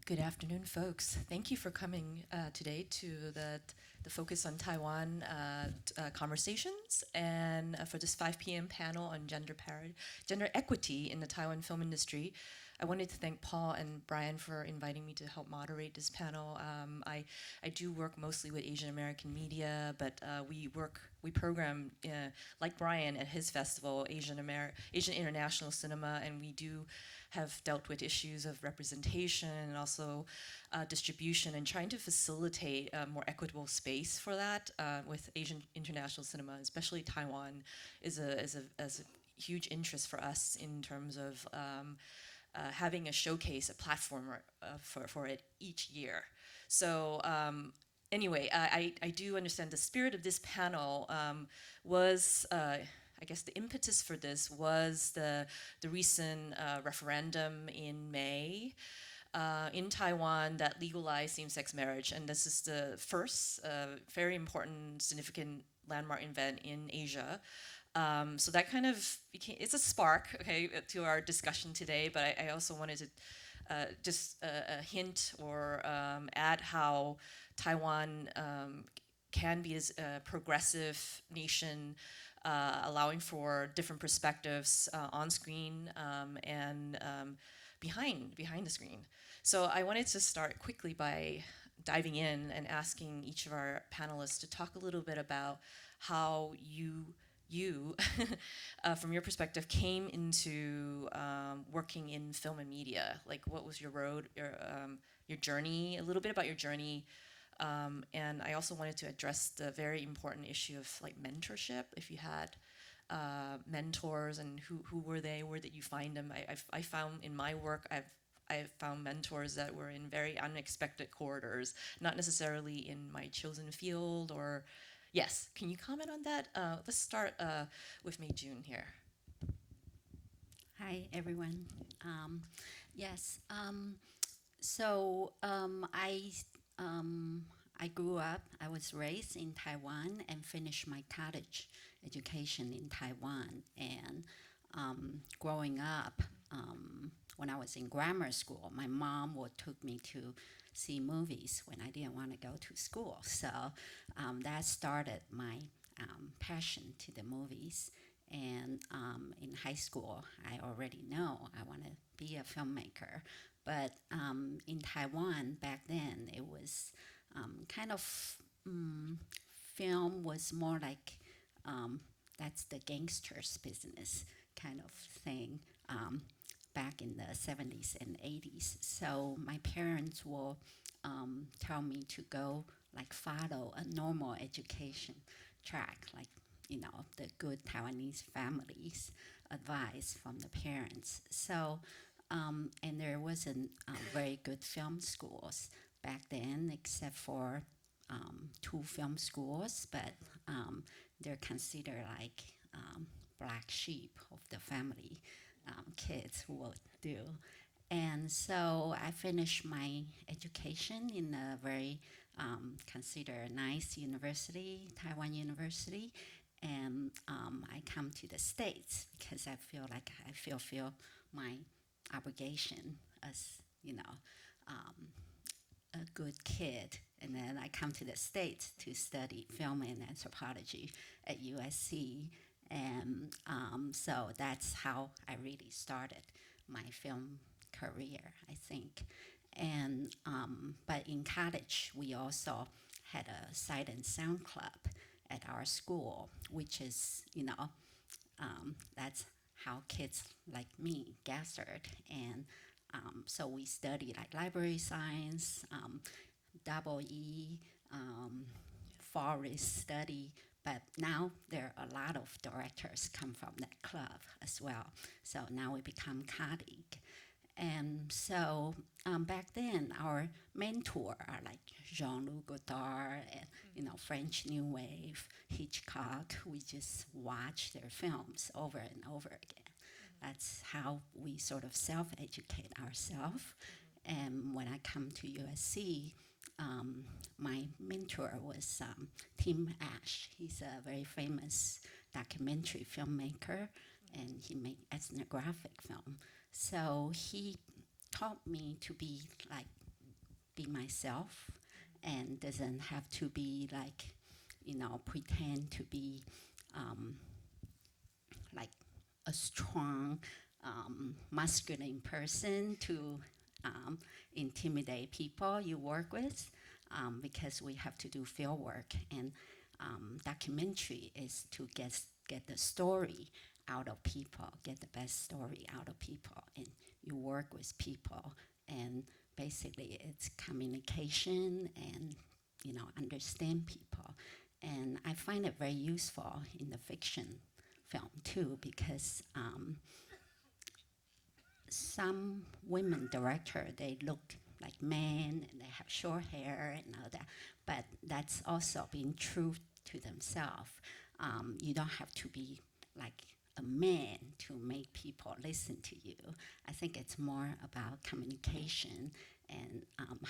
Good afternoon, folks. Thank you for coming today to the Focus on Taiwan conversations and for this 5 p.m. panel on gender equity in the Taiwan film industry. I wanted to thank Paul and Brian for inviting me to help moderate this panel. I do work mostly with Asian American media, but we program like Brian at his festival, Asian International Cinema, and we do have dealt with issues of representation and also distribution and trying to facilitate a more equitable space for that with Asian international cinema, especially Taiwan, is a huge interest for us in terms of having a showcase, a platform for it each year. So anyway, I do understand the spirit of this panel was, I guess the impetus for this was the recent referendum in May in Taiwan that legalized same-sex marriage. And this is the first very important, significant landmark event in Asia. So that kind of became, it's a spark, okay, to our discussion today, but I also wanted to just a hint or add how Taiwan can be a progressive nation, allowing for different perspectives on screen and behind the screen. So I wanted to start quickly by diving in and asking each of our panelists to talk a little bit about how you from your perspective, came into working in film and media. Like, what was your road, your journey? A little bit about your journey, and I also wanted to address the very important issue of like mentorship. If you had mentors, and who were they? Where did you find them? I found in my work, I've found mentors that were in very unexpected corridors, not necessarily in my chosen field or. Yes, can you comment on that? Let's start with Mei-Juin here. Hi, everyone. Yes, so I grew up, I was raised in Taiwan and finished my college education in Taiwan. And growing up, when I was in grammar school, my mom would take me to see movies when I didn't want to go to school. So that started my passion to the movies. And in high school, I already know I want to be a filmmaker. But in Taiwan back then, it was kind of film was more like that's the gangster's business kind of thing back in the 70s and 80s. So my parents will tell me to go like follow a normal education track, like the good Taiwanese families advice from the parents. So and there wasn't very good film schools back then, except for 2 film schools, but they're considered like black sheep of the family kids will do. And so I finished my education in a very considered nice university, Taiwan University, and I come to the States because I feel like I feel my obligation as a good kid. And then I come to the States to study film and anthropology at USC. And so that's how I really started my film career, I think. And but in college, we also had a sight and sound club at our school, which is that's how kids like me gathered. And so we studied like library science, double E, forest study. But now there are a lot of directors come from that club as well. So now we become colleagues. And so back then, our mentor are like Jean-Luc Godard and French New Wave, Hitchcock. We just watch their films over and over again. That's how we sort of self-educate ourselves. And when I come to USC, my mentor was Tim Ash. He's a very famous documentary filmmaker, and he made ethnographic film. So he taught me to be like be myself, and doesn't have to be like, pretend to be like a strong masculine person to intimidate people you work with, because we have to do field work, and documentary is to get the story out of people, get the best story out of people, and you work with people, and basically it's communication and understand people, and I find it very useful in the fiction film too, because some women director, they look like men and they have short hair and all that, but that's also being true to themselves. You don't have to be like a man to make people listen to you. I think it's more about communication and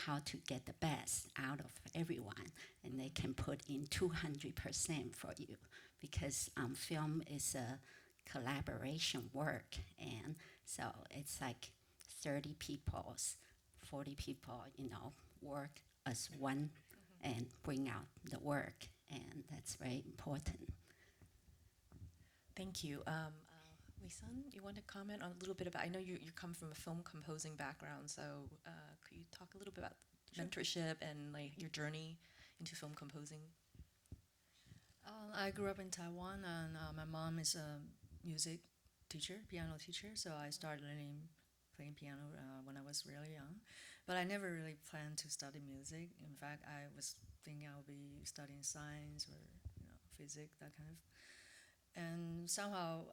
how to get the best out of everyone, and they can put in 200% for you, because film is a collaboration work, and so it's like 30 people, 40 people, work as one and bring out the work, and that's very important. Thank you. Wei-san, you want to comment on a little bit about, I know you come from a film composing background, so could you talk a little bit about mentorship and like your journey into film composing? I grew up in Taiwan, and my mom is a music teacher, piano teacher, so I started playing piano when I was really young. But I never really planned to study music. In fact, I was thinking I would be studying science or physics, that kind of. And somehow,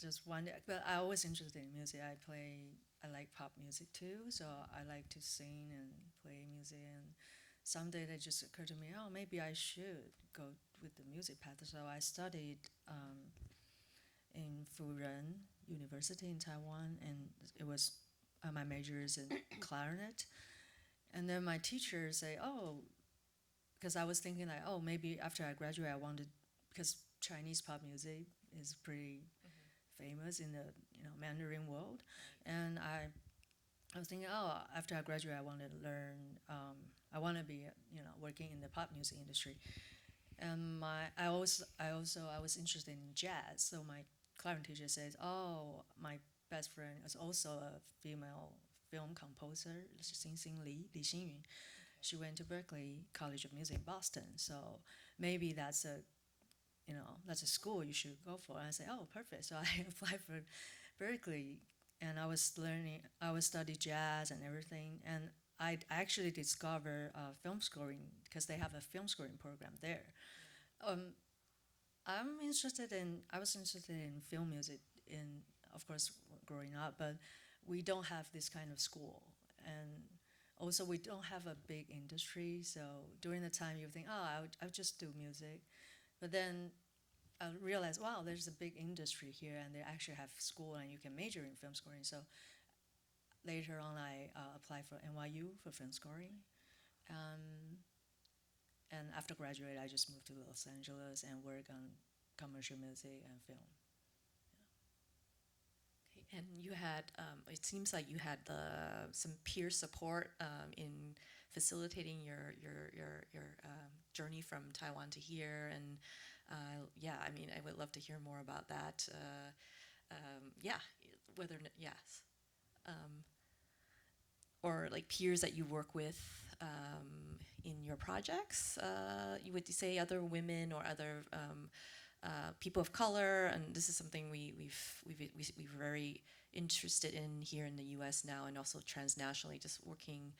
just one day, but I was interested in music. I like pop music too, so I like to sing and play music. And someday it just occurred to me, oh, maybe I should go with the music path. So I studied in Furen University in Taiwan, and it was my major is in clarinet. And then my teacher say, oh, because I was thinking like, oh, maybe after I graduate, I wanted, because Chinese pop music is pretty famous in the Mandarin world, and I was thinking, oh, after I graduate, I want to learn. I want to be working in the pop music industry, and I was interested in jazz. So my clarinet teacher says, oh, my best friend is also a female film composer, Li Xingyun. She went to Berklee College of Music in Boston, so maybe that's a school you should go for. And I said, oh, perfect. So I applied for Berklee, and I was studying jazz and everything. And I actually discovered film scoring, because they have a film scoring program there. I was interested in film music, of course, growing up, but we don't have this kind of school. And also, we don't have a big industry. So during the time, you think, oh, I'll just do music. But then I realized, wow, there's a big industry here, and they actually have school, and you can major in film scoring. So later on, I applied for NYU for film scoring. And after graduate, I just moved to Los Angeles and work on commercial music and film. And you had, it seems like you had some peer support in facilitating your journey from Taiwan to here, and yeah, I mean, I would love to hear more about that. Yeah, yes, or like peers that you work with in your projects. You would say other women or other people of color, and this is something we're very interested in here in the U.S. now, and also transnationally, just working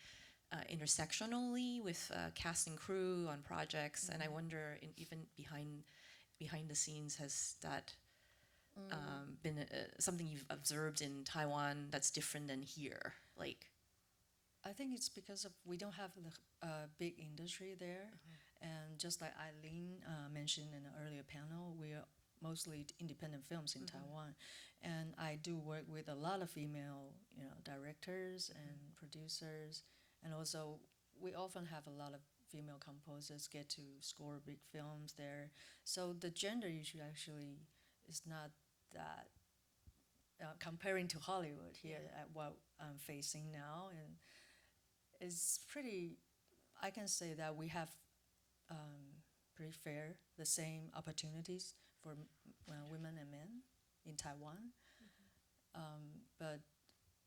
intersectionally with cast and crew on projects. Mm-hmm. And I wonder, even behind the scenes, has that been something you've observed in Taiwan that's different than here? Like, I think it's because we don't have the big industry there. And just like Eileen mentioned in an earlier panel, we are mostly independent films in Taiwan. And I do work with a lot of female directors and producers. And also, we often have a lot of female composers get to score big films there. So the gender issue actually is not that, comparing to Hollywood here, at what I'm facing now. And it's pretty. I can say that we have pretty fair, the same opportunities for women and men in Taiwan. But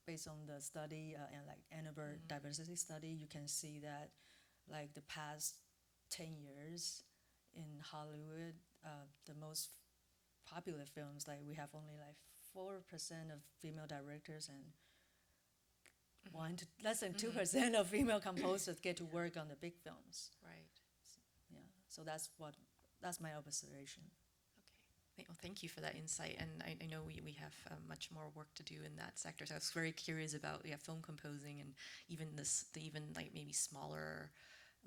based on the study and like Annenberg diversity study, you can see that like the past 10 years in Hollywood, the most popular films, like we have only like 4% of female directors and less than 2% of female composers get to work on the big films. Right. Yeah, so that's my observation. Okay. Well, thank you for that insight. And I know we have much more work to do in that sector. So I was very curious about film composing and even even like maybe smaller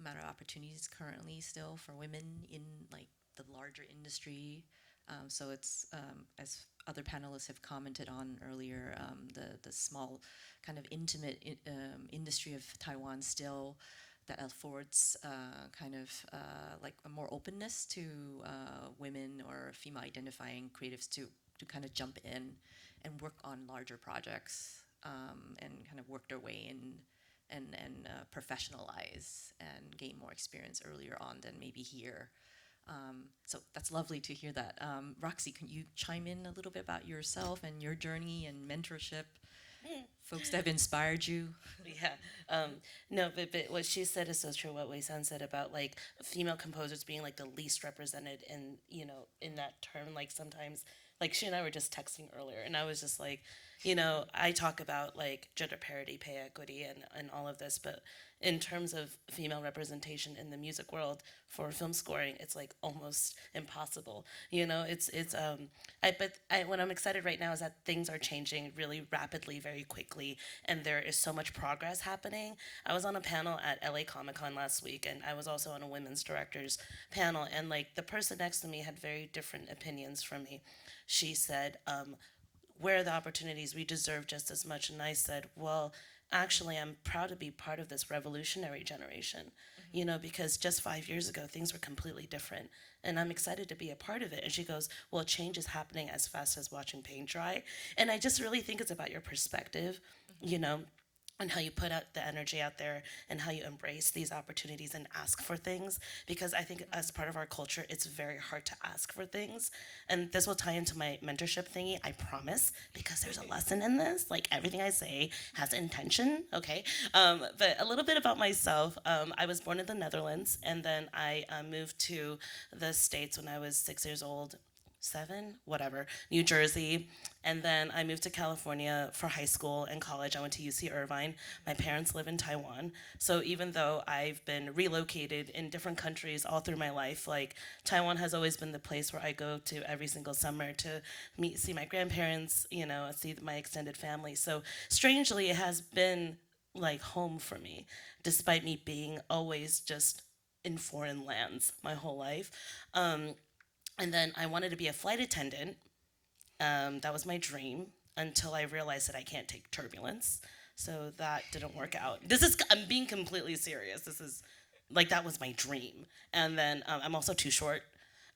amount of opportunities currently still for women in like the larger industry. So it's as other panelists have commented on earlier, the small kind of intimate industry of Taiwan still that affords kind of like a more openness to women or female identifying creatives to kind of jump in and work on larger projects and kind of work their way in and professionalize and gain more experience earlier on than maybe here. So that's lovely to hear that. Roxy, can you chime in a little bit about yourself and your journey and mentorship? Folks that have inspired you. Yeah. No, but what she said is so true. What Wei-San said about like female composers being like the least represented in, you know, in that term. Like sometimes, like she and I were just texting earlier, and I was just like, you know, I talk about like gender parity, pay equity, and all of this, but in terms of female representation in the music world for film scoring, it's like almost impossible. You know, what I'm excited right now is that things are changing really rapidly, very quickly, and there is so much progress happening. I was on a panel at LA Comic Con last week, and I was also on a women's directors panel, and like the person next to me had very different opinions from me. She said, where are the opportunities? We deserve just as much. And I said, well, actually, I'm proud to be part of this revolutionary generation, you know, because just 5 years ago, things were completely different. And I'm excited to be a part of it. And she goes, well, change is happening as fast as watching paint dry. And I just really think it's about your perspective, you know, and how you put out the energy out there and how you embrace these opportunities and ask for things, because I think as part of our culture it's very hard to ask for things. And this will tie into my mentorship thingy, I promise, because there's a lesson in this. Like everything I say has intention, okay? But a little bit about myself. I was born in the Netherlands, and then I moved to the States when I was 6 years old, 7, whatever, New Jersey. And then I moved to California for high school and college. I went to UC Irvine. My parents live in Taiwan. So even though I've been relocated in different countries all through my life, like Taiwan has always been the place where I go to every single summer to see my grandparents, you know, see my extended family. So strangely, it has been like home for me, despite me being always just in foreign lands my whole life. And then I wanted to be a flight attendant. That was my dream until I realized that I can't take turbulence. So that didn't work out. I'm being completely serious. That was my dream. And then I'm also too short.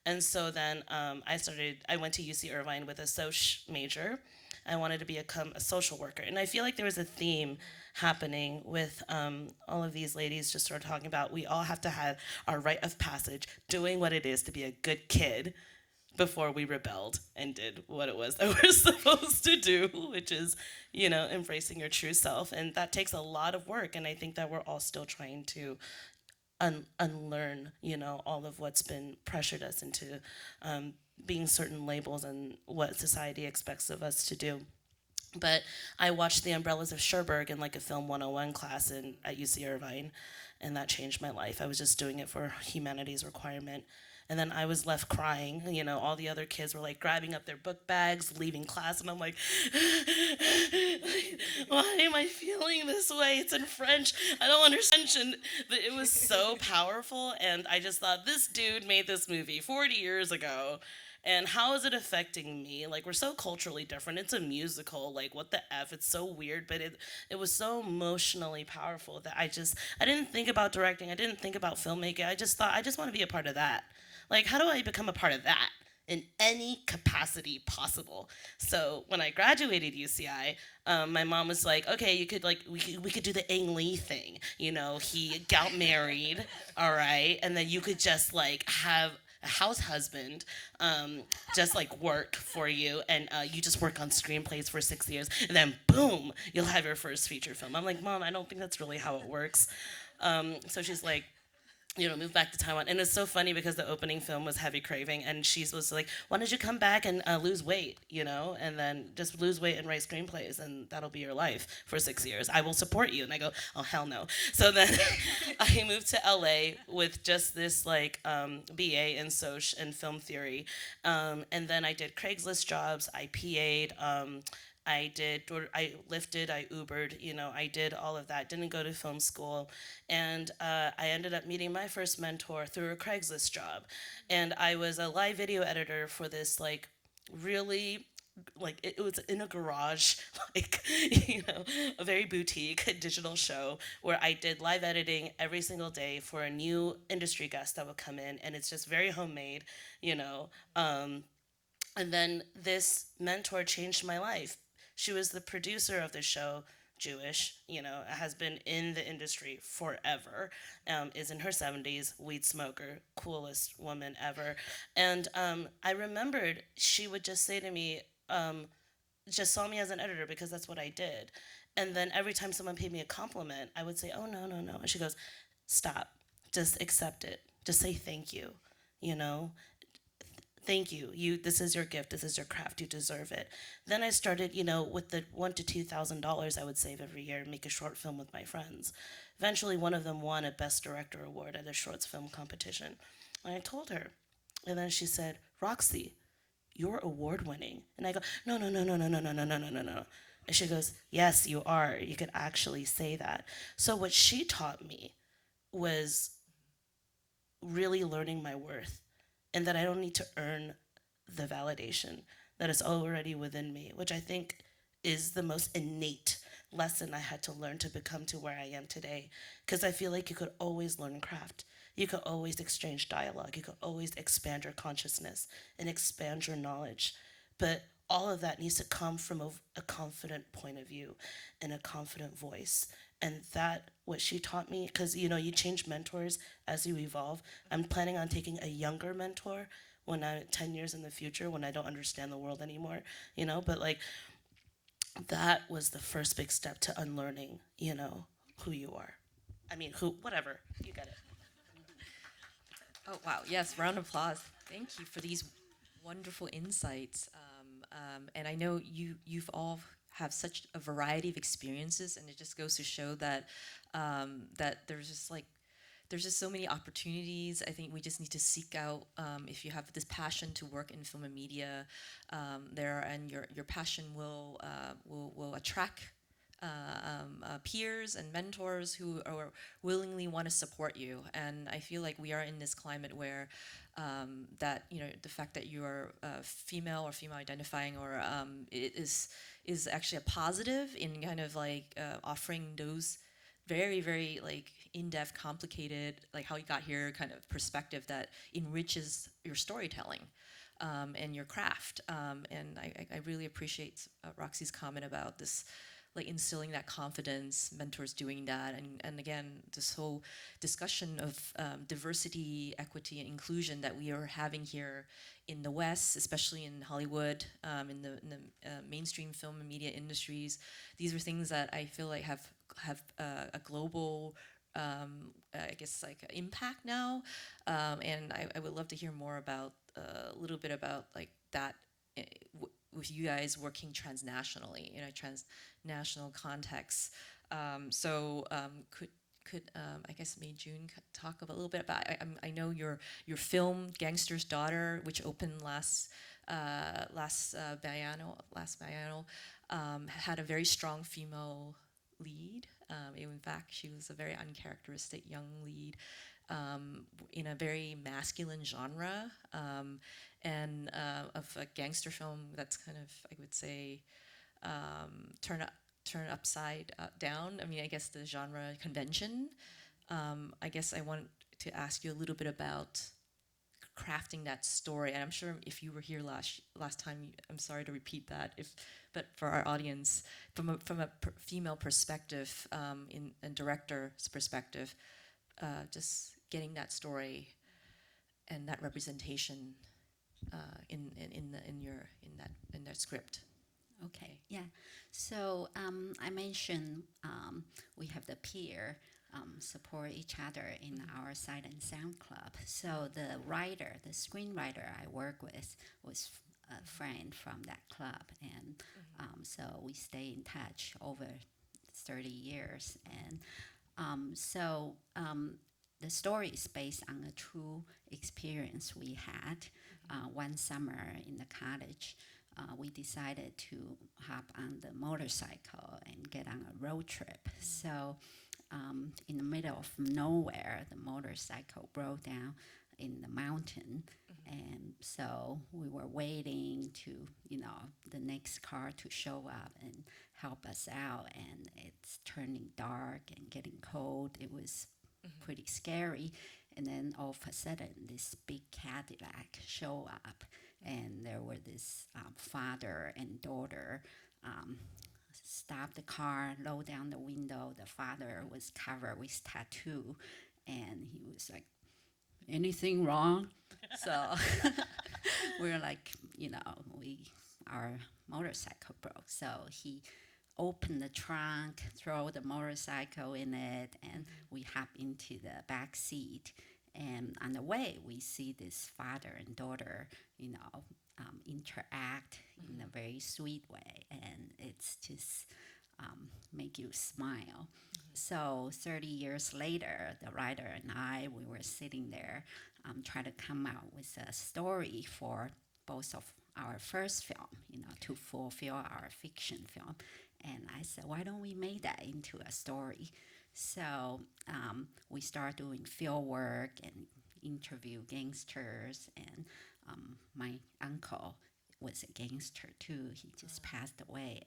And so then I went to UC Irvine with a soc major. I wanted to become a social worker. And I feel like there was a theme happening with all of these ladies just sort of talking about we all have to have our rite of passage, doing what it is to be a good kid before we rebelled and did what it was that we're supposed to do, which is, you know, embracing your true self. And that takes a lot of work. And I think that we're all still trying to unlearn, you know, all of what's been pressured us into being certain labels and what society expects of us to do. But I watched The Umbrellas of Cherbourg in like a film 101 class at UC Irvine, and that changed my life. I was just doing it for humanities requirement. And then I was left crying. You know, all the other kids were like grabbing up their book bags, leaving class, and I'm like, why am I feeling this way? It's in French. I don't understand. But it was so powerful, and I just thought, this dude made this movie 40 years ago, and how is it affecting me? Like, we're so culturally different. It's a musical. Like, what the F? It's so weird, but it was so emotionally powerful that I didn't think about directing. I didn't think about filmmaking. I just thought, I just want to be a part of that. Like, how do I become a part of that in any capacity possible. So when I graduated UCI, my mom was like, okay, you could like we could do the Ang Lee thing. You know, he got married, all right, and then you could just like have a house husband just like work for you, and you just work on screenplays for 6 years, and then boom, you'll have your first feature film. I'm like, Mom, I don't think that's really how it works. So she's like, move back to Taiwan. And it's so funny because the opening film was Heavy Craving, and she was like, why don't you come back and lose weight, and then just lose weight and write screenplays, and that'll be your life for 6 years. I will support you. And I go, oh, hell no. So then I moved to LA with just this like BA in Soc and film theory. And then I did Craigslist jobs, I PA'd, I lifted, I Ubered, I did all of that. Didn't go to film school. And I ended up meeting my first mentor through a Craigslist job. And I was a live video editor for this, like, really, like, it was in a garage, like, a very boutique digital show where I did live editing every single day for a new industry guest that would come in. And it's just very homemade, and then this mentor changed my life. She was the producer of the show, Jewish, has been in the industry forever, is in her 70s, weed smoker, coolest woman ever. And I remembered she would just say to me, just saw me as an editor because that's what I did. And then every time someone paid me a compliment, I would say, oh, no, no, no. And she goes, stop, just accept it. Just say thank you, thank you. This is your gift. This is your craft. You deserve it. Then I started, with the $1,000 to $2,000 I would save every year and make a short film with my friends. Eventually, one of them won a Best Director award at a shorts film competition. And I told her, and then she said, Roxy, you're award winning. And I go, no, no, no, no, no, no, no, no, no, no, no, no. And she goes, yes, you are. You could actually say that. So what she taught me was really learning my worth, and that I don't need to earn the validation, that it's already within me, which I think is the most innate lesson I had to learn to become to where I am today. Because I feel like you could always learn craft. You could always exchange dialogue. You could always expand your consciousness and expand your knowledge. But all of that needs to come from a confident point of view and a confident voice. And that, what she taught me, because you change mentors as you evolve. I'm planning on taking a younger mentor when I'm 10 years in the future, when I don't understand the world anymore, but like that was the first big step to unlearning, who you are. I mean, whatever, you get it. Oh, wow. Yes, round of applause. Thank you for these wonderful insights. And I know you've all have such a variety of experiences, and it just goes to show that that there's just so many opportunities. I think we just need to seek out, if you have this passion to work in film and media, and your passion will attract peers and mentors who are willingly want to support you. And I feel like we are in this climate where that the fact that you are female or female identifying or it is actually a positive in kind of like offering those very, very like in-depth, complicated, like how you got here kind of perspective that enriches your storytelling and your craft. And I really appreciate Roxy's comment about this, like instilling that confidence, mentors doing that, and again, this whole discussion of diversity, equity, and inclusion that we are having here in the West, especially in Hollywood, in the mainstream film and media industries. These are things that I feel like have a global, I guess, like impact now, and I would love to hear more about a little bit about like that. With you guys working transnationally in a transnational context, could I guess Mei-Juin talk a little bit about? I know your film Gangster's Daughter, which opened last biennial, had a very strong female lead. In fact, she was a very uncharacteristic young lead in a very masculine genre. And of a gangster film that's kind of, I would say, turn upside down. I mean, I guess the genre convention. I guess I want to ask you a little bit about crafting that story. And I'm sure if you were here last time, I'm sorry to repeat that. But for our audience, from a female perspective, in a director's perspective, just getting that story and that representation in that script. Okay, yeah. So I mentioned we have the peer support each other in our Sight and Sound Club. So the screenwriter I work with was a friend from that club, and so we stay in touch over 30 years. And the story is based on a true experience we had. One summer in the cottage, we decided to hop on the motorcycle and get on a road trip. So in the middle of nowhere, the motorcycle broke down in the mountain. And so we were waiting to, the next car to show up and help us out. And it's turning dark and getting cold. It was pretty scary. And then all of a sudden, this big Cadillac show up, and there were this father and daughter stop the car, roll down the window. The father was covered with tattoo, and he was like, "Anything wrong?" So we're like, our motorcycle broke. So he open the trunk, throw the motorcycle in it, and we hop into the back seat. And on the way, we see this father and daughter, interact in a very sweet way, and it's just make you smile. So 30 years later, the writer and I, we were sitting there, trying to come out with a story for both of our first film, to fulfill our fiction film. And I said, why don't we make that into a story? So we start doing field work and interview gangsters. And my uncle was a gangster too. He just passed away.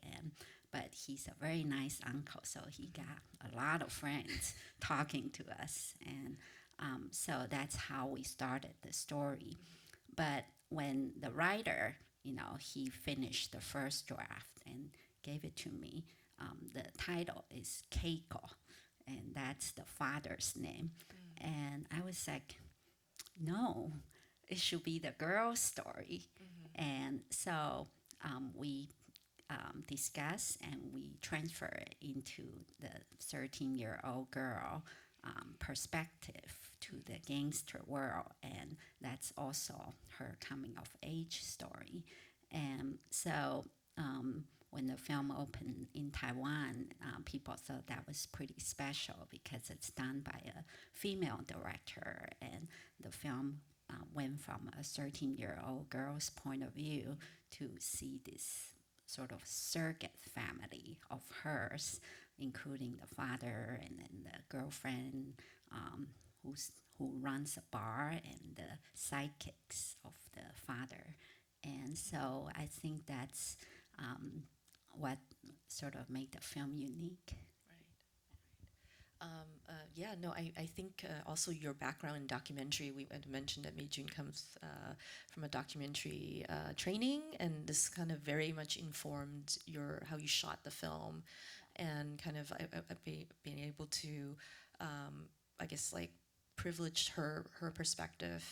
But he's a very nice uncle, so he got a lot of friends talking to us. And so that's how we started the story. But when the writer, he finished the first draft and gave it to me, the title is Keiko, and that's the father's name. And I was like, no, it should be the girl's story. And so we discuss and we transfer it into the 13-year-old girl perspective to the gangster world, and that's also her coming of age story. And so when the film opened in Taiwan, people thought that was pretty special because it's done by a female director, and the film went from a 13-year-old girl's point of view to see this sort of surrogate family of hers, including the father and then the girlfriend who runs a bar, and the sidekicks of the father. And so I think that's what sort of made the film unique. I think also your background in documentary, we had mentioned that Mei-Juin comes from a documentary training, and this kind of very much informed how you shot the film, and kind of being able to, I guess, like, privileged her perspective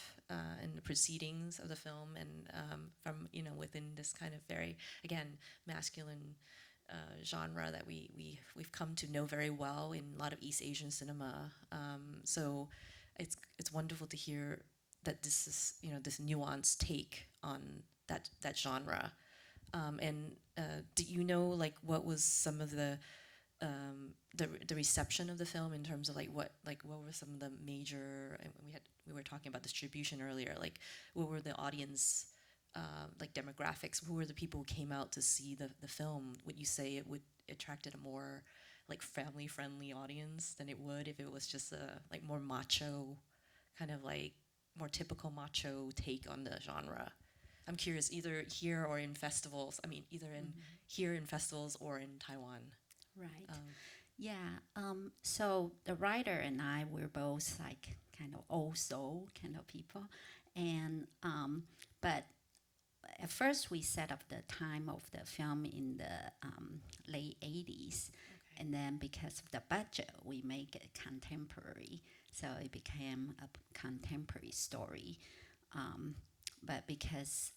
in the proceedings of the film, and from within this kind of very, again, masculine genre that we've come to know very well in a lot of East Asian cinema. So it's wonderful to hear that this is this nuanced take on that genre. And do you know, like, what was some of the reception of the film in terms of what were some of the major, and we were talking about distribution earlier, like what were the audience demographics? Who were the people who came out to see the film? Would you say it would attracted a more like family friendly audience than it would if it was just a more macho, kind of like more typical macho take on the genre? I'm curious, either here or in festivals. I mean, either in here in festivals or in Taiwan. Right. So the writer and I were both like kind of old soul kind of people, And but at first we set up the time of the film in the late 80s, and then because of the budget we make it contemporary, so it became a contemporary story. But because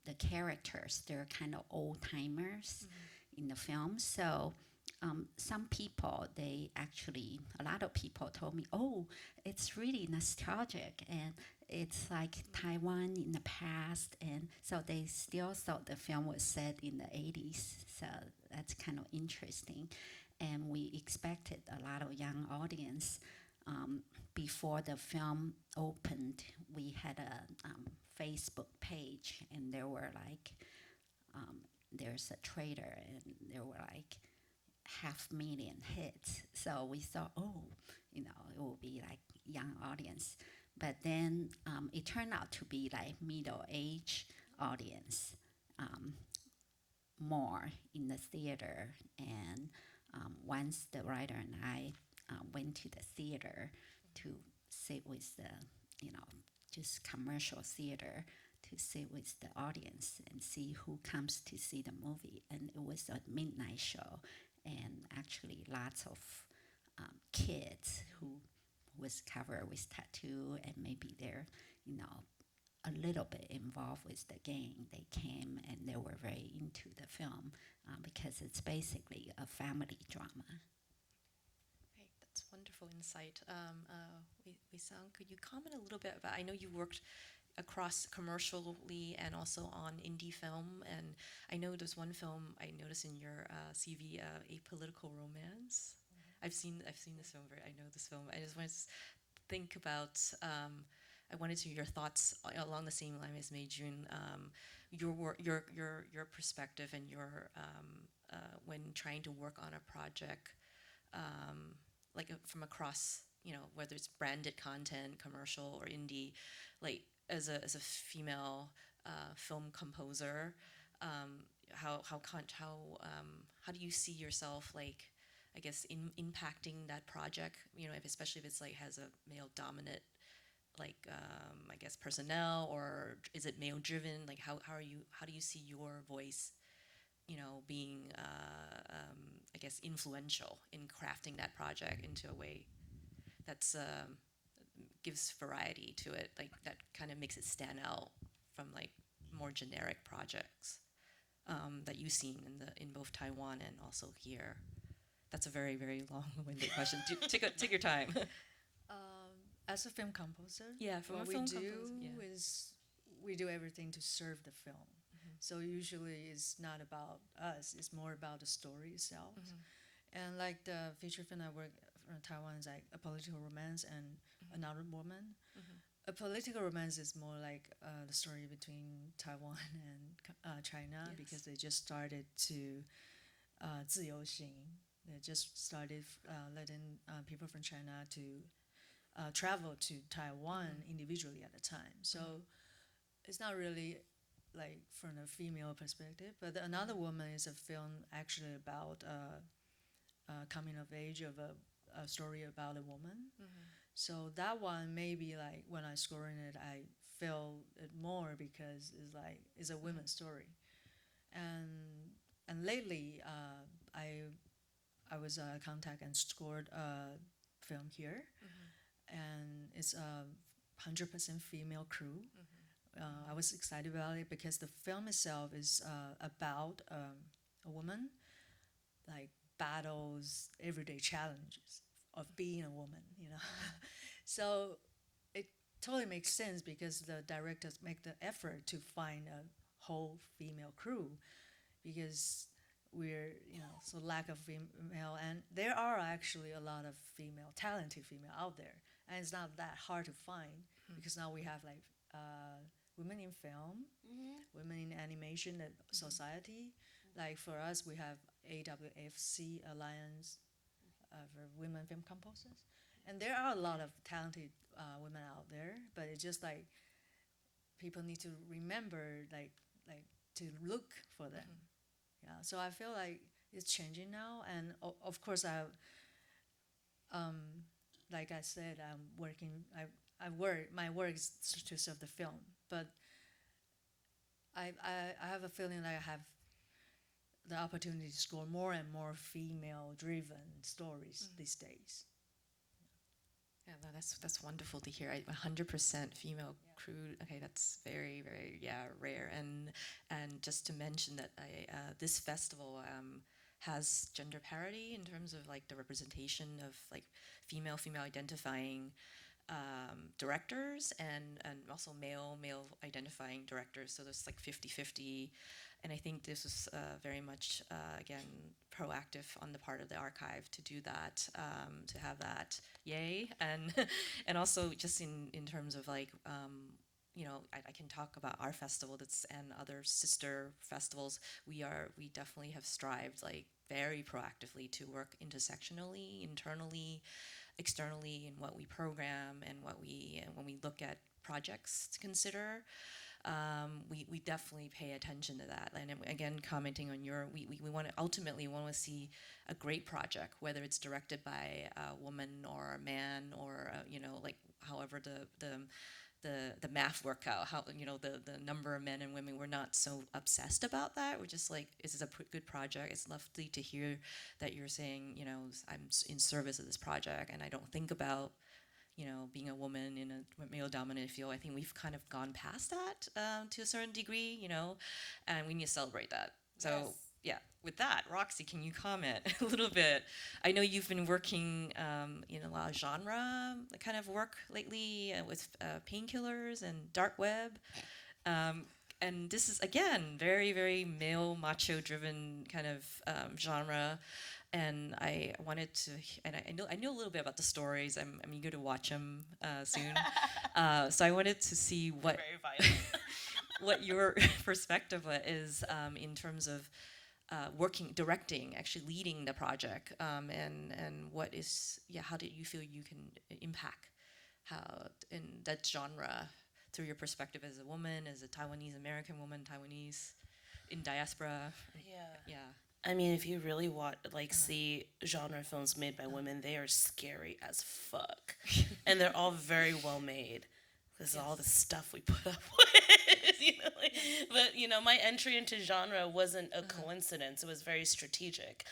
the characters, they're kind of old timers in the film, so some people, a lot of people told me, oh, it's really nostalgic and it's like Taiwan in the past. And so they still thought the film was set in the 80s. So that's kind of interesting. And we expected a lot of young audience. Before the film opened, we had a Facebook page, and there were like, there's a trailer, and there were like 500,000 hits. So we thought, oh, it will be like young audience. But then it turned out to be like middle-aged audience, more in the theater. And once the writer and I went to the theater to sit with the, just commercial theater, to sit with the audience and see who comes to see the movie. And it was a midnight show, and actually lots of kids who was covered with tattoo, and maybe they're, a little bit involved with the gang. They came and they were very into the film because it's basically a family drama. Great, that's wonderful insight. Wei-San, could you comment a little bit about, I know you worked across commercially and also on indie film, and I know there's one film I noticed in your CV, A Political Romance. I've seen this film. I know this film. I just wanted to think about. I wanted to your thoughts along the same line as Mei-Juin. Your perspective and your when trying to work on a project, from across, whether it's branded content, commercial or indie, like as a female film composer, how do you see yourself, like, I guess, impacting that project, especially if it's like has a male dominant, like, I guess, personnel, or is it male driven? Like, how do you see your voice, being, I guess, influential in crafting that project into a way that's gives variety to it, like that kind of makes it stand out from like more generic projects that you've seen in both Taiwan and also here? That's a very, very long-winded question. Take your time. As a film composer, Yeah, from what a film we do composer, yeah. is we do everything to serve the film. So usually it's not about us; it's more about the story itself. And like the feature film I work from Taiwan is like A Political Romance and Another Woman. A Political Romance is more like the story between Taiwan and China, Yes. because they just started to 自由行. They just started letting people from China to travel to Taiwan individually at the time. So it's not really like from a female perspective, but Another Woman is a film actually about coming of age of a story about a woman. So that one, maybe like when I score in it, I feel it more because it's a women's story. And lately I was contact and scored a film here, and it's a 100% female crew. I was excited about it because the film itself is about a woman, like, battles everyday challenges of being a woman, So it totally makes sense because the directors make the effort to find a whole female crew, because we're, so lack of female, and there are actually a lot of talented female out there, and it's not that hard to find because now we have like women in film, women in animation, and society. Like for us, we have AWFC, Alliance for Women Film Composers, and there are a lot of talented women out there, but it's just like people need to remember, like to look for them. Yeah, so I feel like it's changing now, and of course like I said, I'm working. my work is to serve the film, but I have a feeling that I have the opportunity to explore more and more female-driven stories these days. Yeah, no, that's wonderful to hear. 100% female crew. Okay, that's very very rare. And just to mention that this festival has gender parity in terms of like the representation of like female identifying directors and also male identifying directors. So there's like 50-50. And I think this was very much, again, proactive on the part of the archive to do that, to have that, yay. And and also just in terms of like, you know, I can talk about our festival and other sister festivals. We definitely have strived like very proactively to work intersectionally, internally, externally in what we program and when we look at projects to consider. We definitely pay attention to that. And again, commenting on we want to ultimately want to see a great project, whether it's directed by a woman or a man or you know, like however the math work out, how you know the number of men and women. We're not so obsessed about that. We're just like, this is a good project. It's lovely to hear that you're saying, you know, I'm in service of this project, and I don't think about, you know, being a woman in a male-dominated field. I think we've kind of gone past that to a certain degree, you know, and we need to celebrate that. So, Yes. yeah, with that, Roxy, can you comment a little bit? I know you've been working in a lot of genre kind of work lately with painkillers and dark web. And this is, again, very, very male, macho-driven kind of genre. And I wanted to, and I know a little bit about the stories. I'm eager to watch them soon. So I wanted to see what Very violent. what your perspective is in terms of directing, actually leading the project, and what is, how did you feel you can impact how in that genre through your perspective as a woman, as a Taiwanese American woman, Taiwanese in diaspora. Yeah. Yeah. I mean, if you really want, like, see genre films made by women, they are scary as fuck. And they're all very well made. Because all the stuff we put up with, you know. Like, but, you know, my entry into genre wasn't a coincidence. It was very strategic.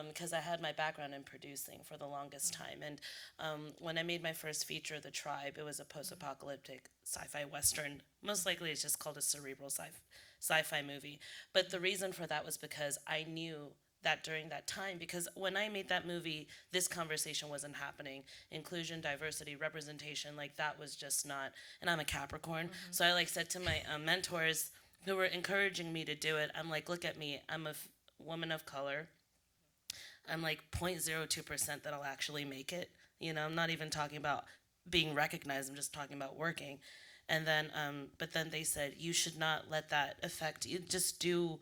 Because I had my background in producing for the longest time. And when I made my first feature, The Tribe, it was a post-apocalyptic sci-fi western. Most likely it's just called a cerebral sci-fi movie. But the reason for that was because I knew that during that time, because when I made that movie, this conversation wasn't happening. Inclusion, diversity, representation, like that was just not, and I'm a Capricorn. So I like said to my mentors who were encouraging me to do it, I'm like, look at me, I'm a woman of color. I'm like 0.02% that'll actually make it. You know, I'm not even talking about being recognized, I'm just talking about working. And then, but then they said, you should not let that affect you. Just do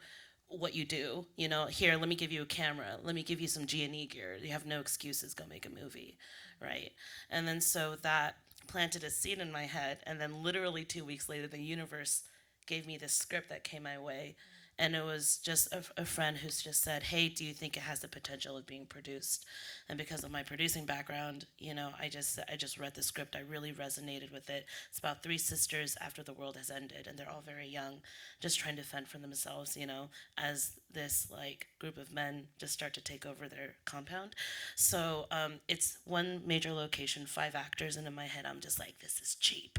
what you do. You know, here, let me give you a camera. Let me give you some G&E gear. You have no excuses. Go make a movie, right? And then so that planted a seed in my head. And then literally 2 weeks later, the universe gave me this script that came my way. And it was just a friend who's just said, hey, do you think it has the potential of being produced? And because of my producing background, you know, I just read the script. I really resonated with it. It's about 3 sisters after the world has ended, and they're all very young, just trying to fend for themselves, you know, as this like group of men just start to take over their compound. So it's one major location, 5 actors, and in my head, I'm just like, this is cheap,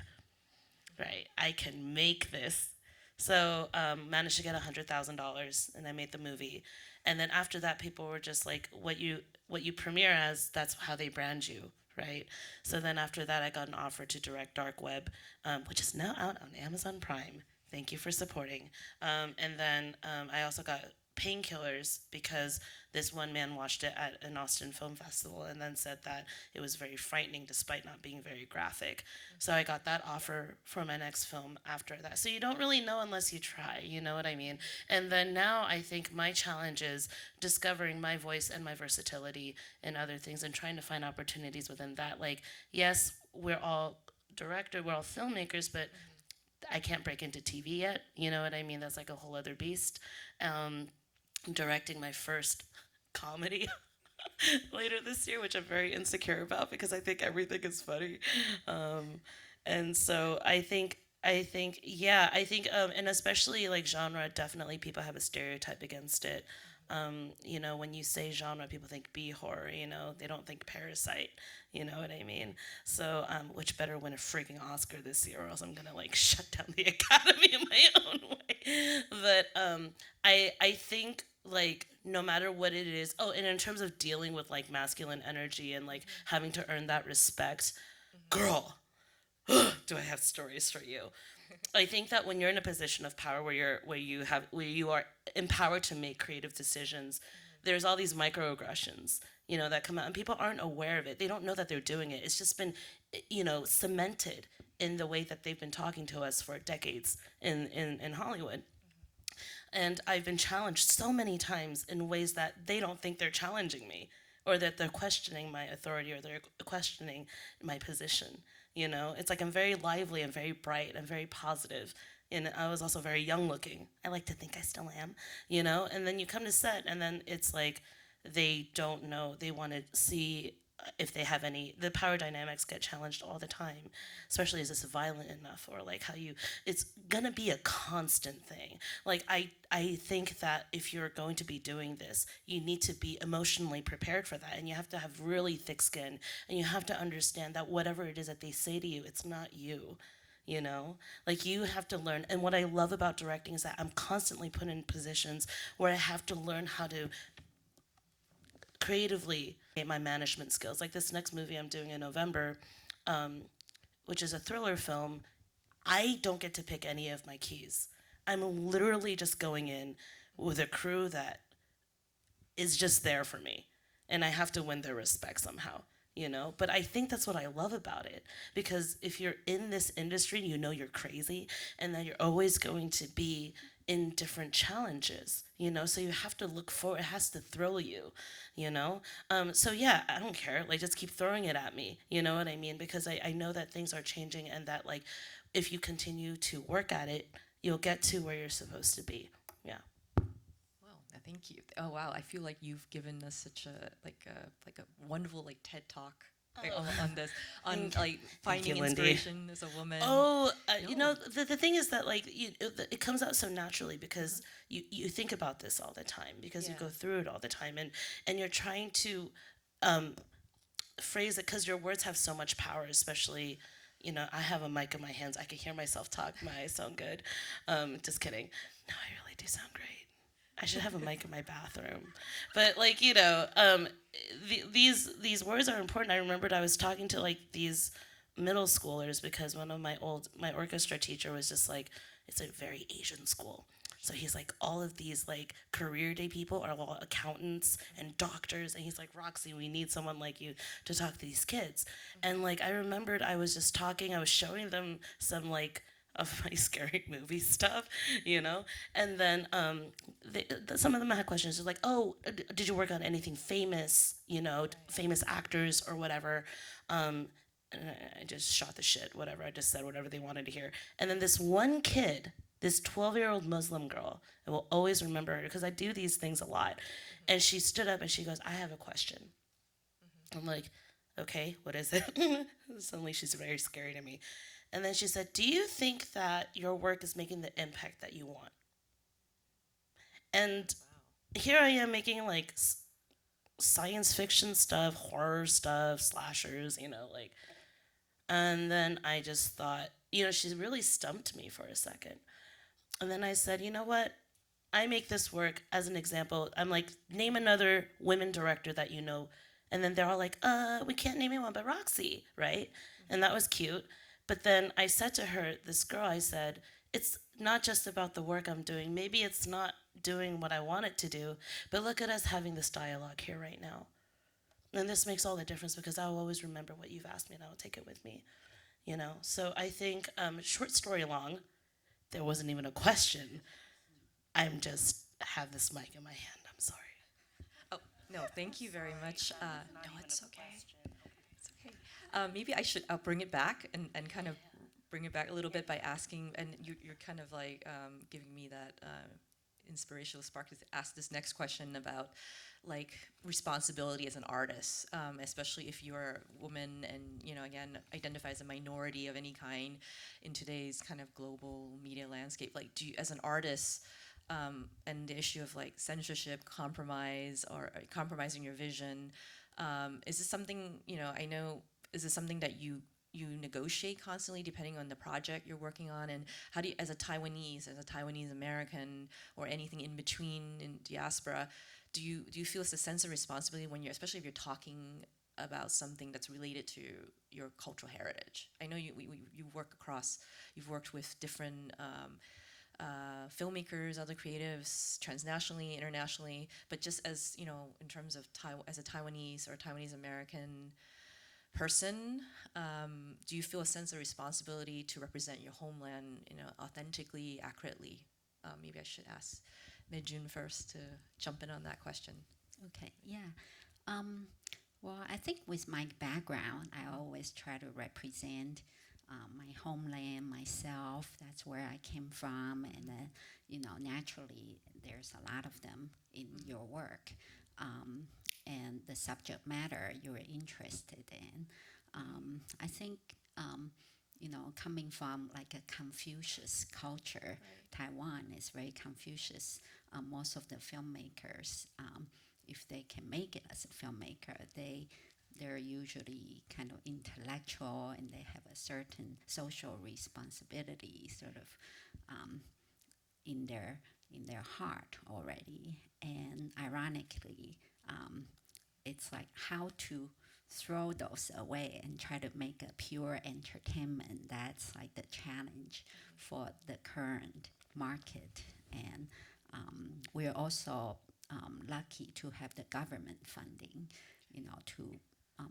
right? I can make this. So managed to get $100,000, and I made the movie. And then after that, people were just like, what you premiere as, that's how they brand you, right? So then after that, I got an offer to direct Dark Web, which is now out on Amazon Prime. Thank you for supporting. And then I also got Painkillers because this one man watched it at an Austin Film Festival and then said that it was very frightening despite not being very graphic. So I got that offer for my next film after that. So you don't really know unless you try, you know what I mean? And then now I think my challenge is discovering my voice and my versatility in other things and trying to find opportunities within that. Like, yes, we're all directors, we're all filmmakers, but I can't break into TV yet, you know what I mean? That's like a whole other beast. Directing my first comedy later this year, which I'm very insecure about because I think everything is funny. And so I think and especially like genre, definitely people have a stereotype against it. You know, when you say genre, people think B horror. You know, they don't think Parasite. You know what I mean? So, which better win a freaking Oscar this year, or else I'm gonna like shut down the Academy in my own way. But I think like no matter what it is. Oh, and in terms of dealing with like masculine energy and like having to earn that respect, girl, do I have stories for you? I think that when you're in a position of power where you are empowered to make creative decisions, there's all these microaggressions, you know, that come out and people aren't aware of it. They don't know that they're doing it. It's just been, you know, cemented in the way that they've been talking to us for decades in Hollywood. And I've been challenged so many times in ways that they don't think they're challenging me or that they're questioning my authority or they're questioning my position. You know, it's like I'm very lively and very bright and very positive. And I was also very young looking. I like to think I still am, you know? And then you come to set and then it's like they don't know. They want to see if they have any. The power dynamics get challenged all the time, especially is this violent enough or like how you, it's gonna be a constant thing. Like I think that if you're going to be doing this, you need to be emotionally prepared for that, and you have to have really thick skin, and you have to understand that whatever it is that they say to you, it's not you. You know, like you have to learn. And what I love about directing is that I'm constantly put in positions where I have to learn how to creatively get my management skills. Like this next movie I'm doing in November, which is a thriller film, I don't get to pick any of my keys. I'm literally just going in with a crew that is just there for me. And I have to win their respect somehow, you know? But I think that's what I love about it. Because if you're in this industry, you know you're crazy and that you're always going to be in different challenges, you know? So you have to look for it has to thrill you, you know? So yeah, I don't care. Like just keep throwing it at me, you know what I mean? Because I know that things are changing and that like if you continue to work at it, you'll get to where you're supposed to be. Yeah. Wow, thank you. Oh wow, I feel like you've given us such a like a wonderful like TED talk like, on this on like finding you, Lindy. inspiration as a woman. Oh, No. you know, the thing is that like it comes out so naturally because you think about this all the time because you Yeah. go through it all the time and you're trying to phrase it because your words have so much power, especially. You know, I have a mic in my hands. I can hear myself talk. My eyes sound good. Just kidding. No, I really do sound great. I should have a mic in my bathroom. But like you know, these words are important. I remembered I was talking to like these middle schoolers because one of my orchestra teacher was just like, it's a very Asian school. So he's like, all of these like career day people are all accountants and doctors, and he's like, Roxy, we need someone like you to talk to these kids. And like I remembered, I was just talking, I was showing them some like of my scary movie stuff, you know, and then some of them had questions like, oh, did you work on anything famous, you know, famous actors or whatever. And I just shot the shit, whatever. I just said whatever they wanted to hear. And then this one kid, this 12-year-old Muslim girl, I will always remember her because I do these things a lot. And she stood up and she goes, I have a question. I'm like, okay, what is it? Suddenly she's very scary to me. And then she said, do you think that your work is making the impact that you want? And here I am making like science fiction stuff, horror stuff, slashers, you know, like. And then I just thought, you know, she really stumped me for a second. And then I said, you know what? I make this work as an example. I'm like, name another women director that you know. And then they're all like, we can't name anyone but Roxy, right? And that was cute. But then I said to her, this girl, I said, it's not just about the work I'm doing. Maybe it's not doing what I want it to do, but look at us having this dialogue here right now. And this makes all the difference because I'll always remember what you've asked me and I'll take it with me, you know? So I think, short story long, there wasn't even a question. I'm just have this mic in my hand. I'm sorry. Oh no, thank you very much. No, it's okay. It's okay. Maybe I'll bring it back and kind of bring it back a little bit by asking, and you're kind of like giving me that inspirational spark to ask this next question about like responsibility as an artist, especially if you're a woman and again identify as a minority of any kind in today's kind of global media landscape. Like, do you, as an artist, and the issue of like censorship, compromise, or compromising your vision, is this something I know? Is this something that you negotiate constantly depending on the project you're working on? And how do you, as a Taiwanese American, or anything in between in diaspora, do you feel it's a sense of responsibility when you're, especially if you're talking about something that's related to your cultural heritage? I know you you've worked with different filmmakers, other creatives, transnationally, internationally, but just as in terms of as a Taiwanese or Taiwanese American person, do you feel a sense of responsibility to represent your homeland, authentically, accurately? Maybe I should ask Mei-Juin first to jump in on that question. Okay, yeah. Well, I think with my background, I always try to represent my homeland, myself. That's where I came from, and then naturally, there's a lot of them in your work, and the subject matter you're interested in. I think coming from like a Confucius culture, Taiwan is very Confucius. Most of the filmmakers, if they can make it as a filmmaker, they're usually kind of intellectual, and they have a certain social responsibility sort of in their heart already. And ironically, it's like how to throw those away and try to make a pure entertainment. That's like the challenge for the current market. And we're also lucky to have the government funding, to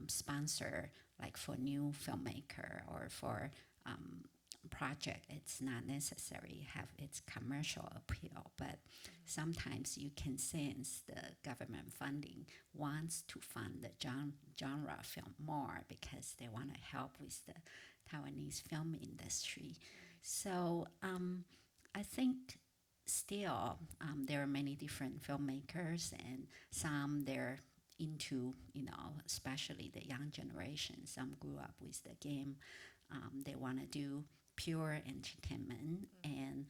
sponsor, like for new filmmaker or for project. It's not necessary have its commercial appeal, but sometimes you can sense the government funding wants to fund the genre film more because they want to help with the Taiwanese film industry. So I think still there are many different filmmakers, and some they're into, especially the young generation. Some grew up with the game. They want to do pure entertainment, and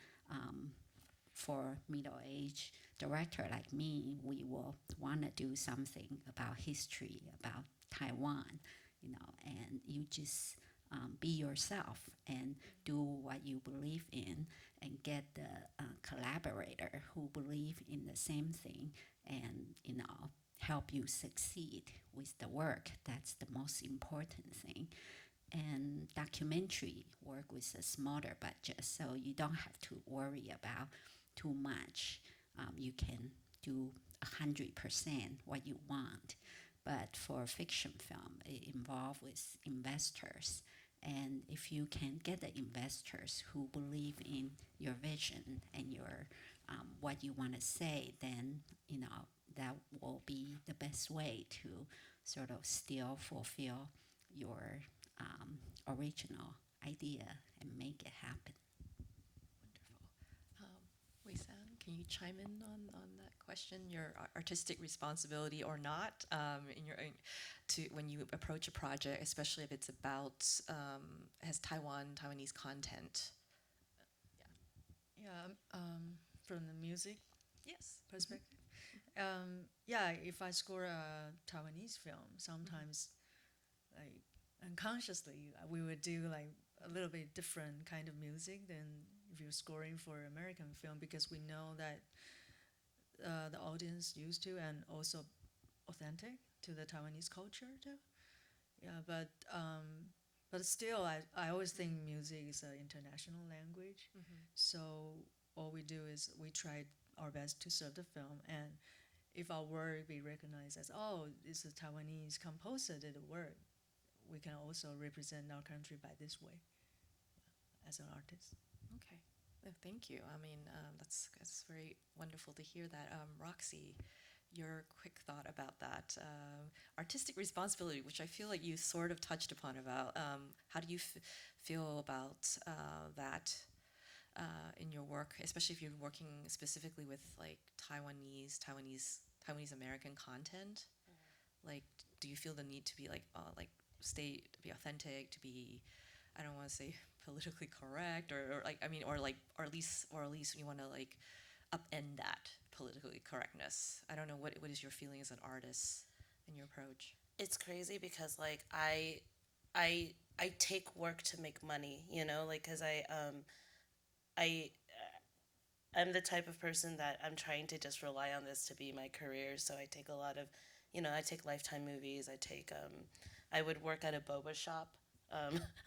for middle-aged director like me, we will want to do something about history, about Taiwan, and you just be yourself and do what you believe in, and get the collaborator who believe in the same thing, and help you succeed with the work. That's the most important thing. And documentary work with a smaller budget, so you don't have to worry about too much. You can do 100% what you want. But for fiction film, it involves with investors. And if you can get the investors who believe in your vision and your what you want to say, then that will be the best way to sort of still fulfill your original idea and make it happen. Wonderful. Wei-San, can you chime in on that question? Your artistic responsibility or not when you approach a project, especially if it's about has Taiwanese content. Yeah, from the music Yes. perspective. Yeah, if I score a Taiwanese film, sometimes like unconsciously we would do like a little bit different kind of music than if you're scoring for American film, because we know that the audience used to, and also authentic to the Taiwanese culture too. Yeah, but still, I always think music is an international language. So all we do is we try our best to serve the film, and if our work be recognized as, oh, it's a Taiwanese composer did the work, we can also represent our country by this way as an artist. Okay. Thank you. I mean, that's very wonderful to hear that. Roxy, your quick thought about that artistic responsibility, which I feel like you sort of touched upon about. How do you feel about that in your work, especially if you're working specifically with like Taiwanese American content? Like, do you feel the need to be like to be authentic, to be, I don't want to say politically correct, or like, I mean, or at least you want to like upend that politically correctness. I don't know, what is your feeling as an artist in your approach? It's crazy because like I take work to make money, you know, like because I I'm the type of person that I'm trying to just rely on this to be my career. So I take a lot of, you know, I take Lifetime movies. I would work at a boba shop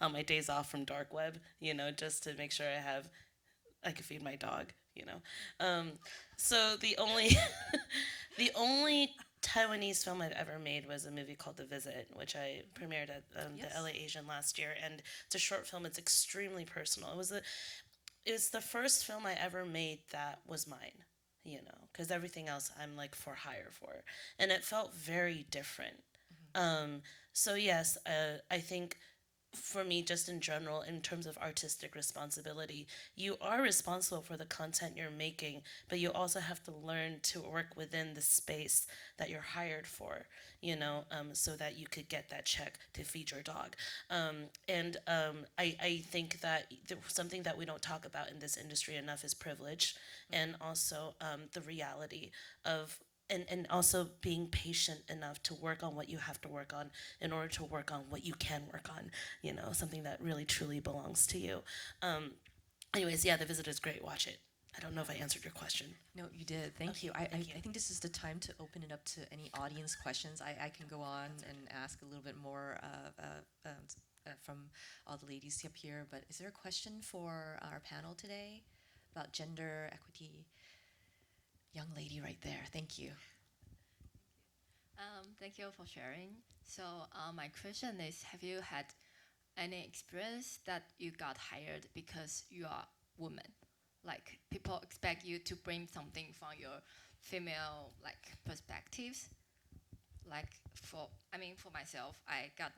on my days off from dark web, you know, just to make sure I could feed my dog, you know. So the only the only Taiwanese film I've ever made was a movie called The Visit, which I premiered at Yes. the LA Asian last year, and it's a short film. It's extremely personal. It's the first film I ever made that was mine, you know, because everything else I'm like for hire for, and it felt very different. So yes, I think for me, just in general, in terms of artistic responsibility, you are responsible for the content you're making, but you also have to learn to work within the space that you're hired for, you know, so that you could get that check to feed your dog. I think that something that we don't talk about in this industry enough is privilege, and also the reality of and also being patient enough to work on what you have to work on in order to work on what you can work on, you know, something that really truly belongs to you. Anyways, yeah, The Visit is great. Watch it. I don't know if I answered your question. No, you did. Thank Okay, you. thank you. I think this is the time to open it up to any audience questions. I can go on and ask a little bit more from all the ladies up here, but is there a question for our panel today about gender equity? Young lady right there. Thank you. Thank you for sharing. So my question is, have you had any experience that you got hired because you are woman? Like people expect you to bring something from your female like perspectives. Like for myself, I got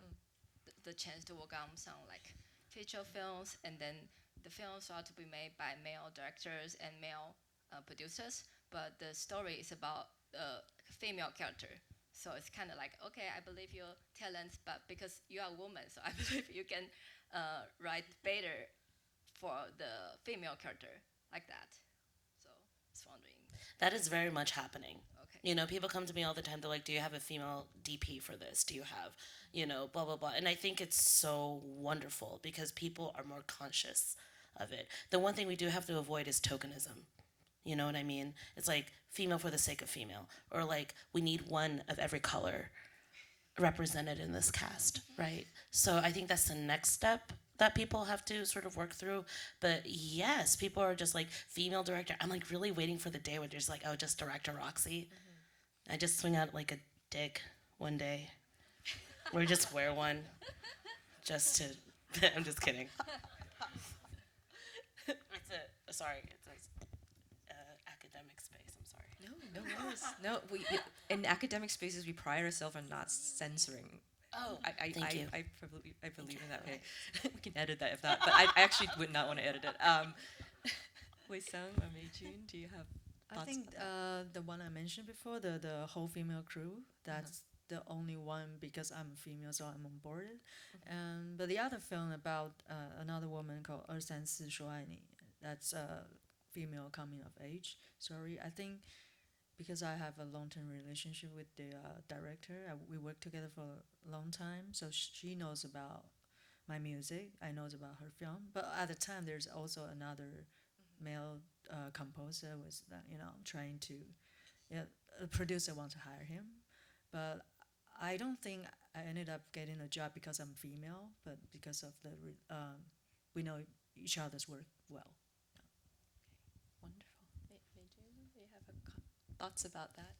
the chance to work on some like feature films, and then the films are to be made by male directors and male producers, but the story is about a female character. So it's kind of like, okay, I believe your talents, but because you are a woman, so I believe you can write better for the female character, like that. So just wondering. That is very much happening. Okay. You know, people come to me all the time. They're like, "Do you have a female DP for this? Do you have, you know, blah blah blah?" And I think it's so wonderful because people are more conscious of it. The one thing we do have to avoid is tokenism. You know what I mean? It's like female for the sake of female, or like we need one of every color represented in this cast, right? So I think that's the next step that people have to sort of work through. But yes, people are just like female director. I'm like really waiting for the day where there's like, oh, just director Roxy. I just swing out like a dick one day, or just wear one, just to. I'm just kidding. It's a academic space. I'm sorry. No, no worries. No, in academic spaces we pride ourselves on not censoring. Oh, thank you. I believe in that way. We can edit that if not, but I actually would not want to edit it. Wei-San or Mei-Juin, do you have thoughts? I think the one I mentioned before, the whole female crew, that's the only one because I'm female, so I'm on board. But the other film about another woman called Wei-San Hsu, that's a female coming of age story. I think because I have a long-term relationship with the director, we worked together for a long time, so she knows about my music, I knows about her film. But at the time, there's also another male composer was trying to, a producer wants to hire him, but I don't think I ended up getting a job because I'm female, but because of the we know each other's work well. Wonderful. Mei-Juin, do you have thoughts about that?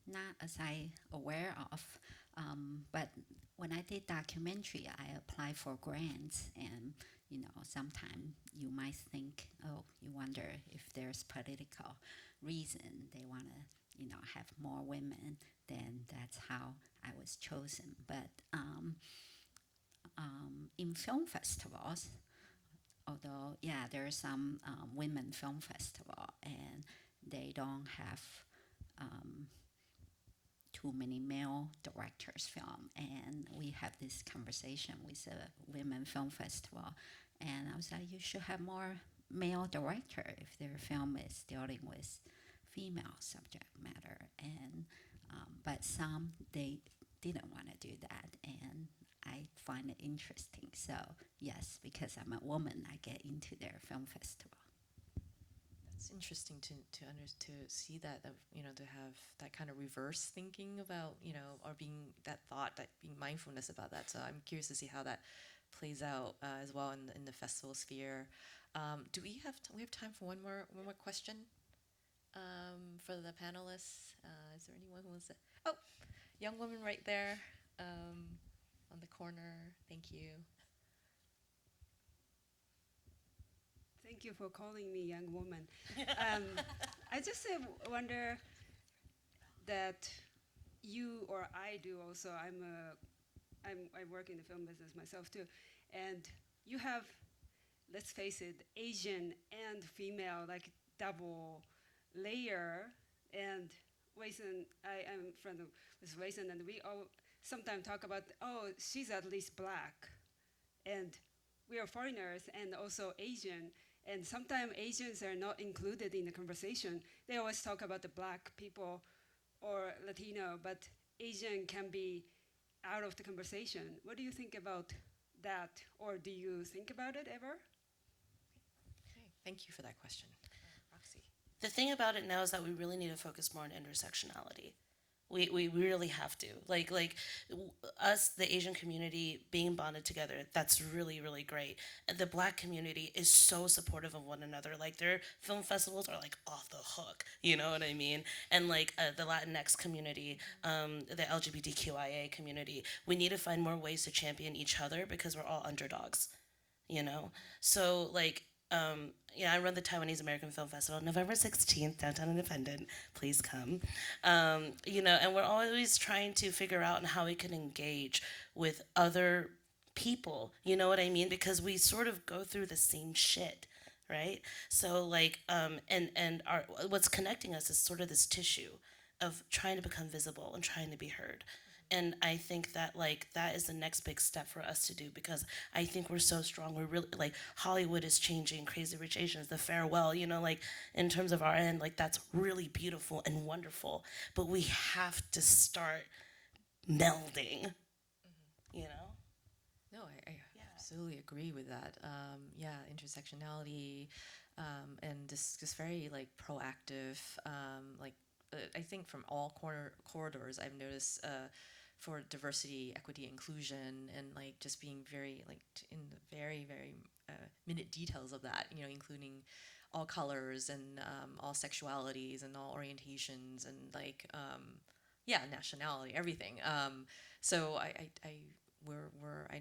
Not as I aware of, but when I did documentary, I applied for grants, and sometimes you might think, oh, you wonder if there's political reason they want to, have more women. Then that's how I was chosen. But in film festivals, although, yeah, there are some women film festival, and they don't have too many male directors film. And we have this conversation with a women film festival, and I was like, you should have more male director if their film is dealing with female subject matter. And but some they didn't want to do that, and I find it interesting. So yes, because I'm a woman, I get into their film festival. It's interesting to see that, to have that kind of reverse thinking about, or being that thought, that being mindfulness about that. So I'm curious to see how that plays out as well in the festival sphere. Do we have time for one more question for the panelists? Is there anyone who wants to? Oh, young woman right there on the corner. Thank you. Thank you for calling me young woman. I just wonder that you or I do also. I work in the film business myself too, and you have, let's face it, Asian and female, like double layer. And Wei-San, I am friend with Wei-San, and we all sometimes talk about, oh, she's at least black, and we are foreigners and also Asian. And sometimes Asians are not included in the conversation. They always talk about the black people or Latino, but Asian can be out of the conversation. What do you think about that? Or do you think about it ever? Okay, thank you for that question. Roxy. The thing about it now is that we really need to focus more on intersectionality. We really have to. Us, the Asian community, being bonded together, that's really, really great. And the Black community is so supportive of one another. Like, their film festivals are, like, off the hook. You know what I mean? And, like, the Latinx community, the LGBTQIA community, we need to find more ways to champion each other because we're all underdogs, you know? So, like, I run the Taiwanese American Film Festival, November 16th, downtown Independent. Please come. And we're always trying to figure out how we can engage with other people. You know what I mean? Because we sort of go through the same shit, right? So what's connecting us is sort of this tissue of trying to become visible and trying to be heard. And I think that that is the next big step for us to do, because I think we're so strong. We're really, Hollywood is changing, Crazy Rich Asians, The Farewell, in terms of our end, that's really beautiful and wonderful. But we have to start melding, No, I absolutely agree with that. Intersectionality, and just very proactive. I think from all corridors, I've noticed for diversity, equity, inclusion, and just being very in the very very minute details of that. Including all colors and all sexualities and all orientations and nationality, everything. So I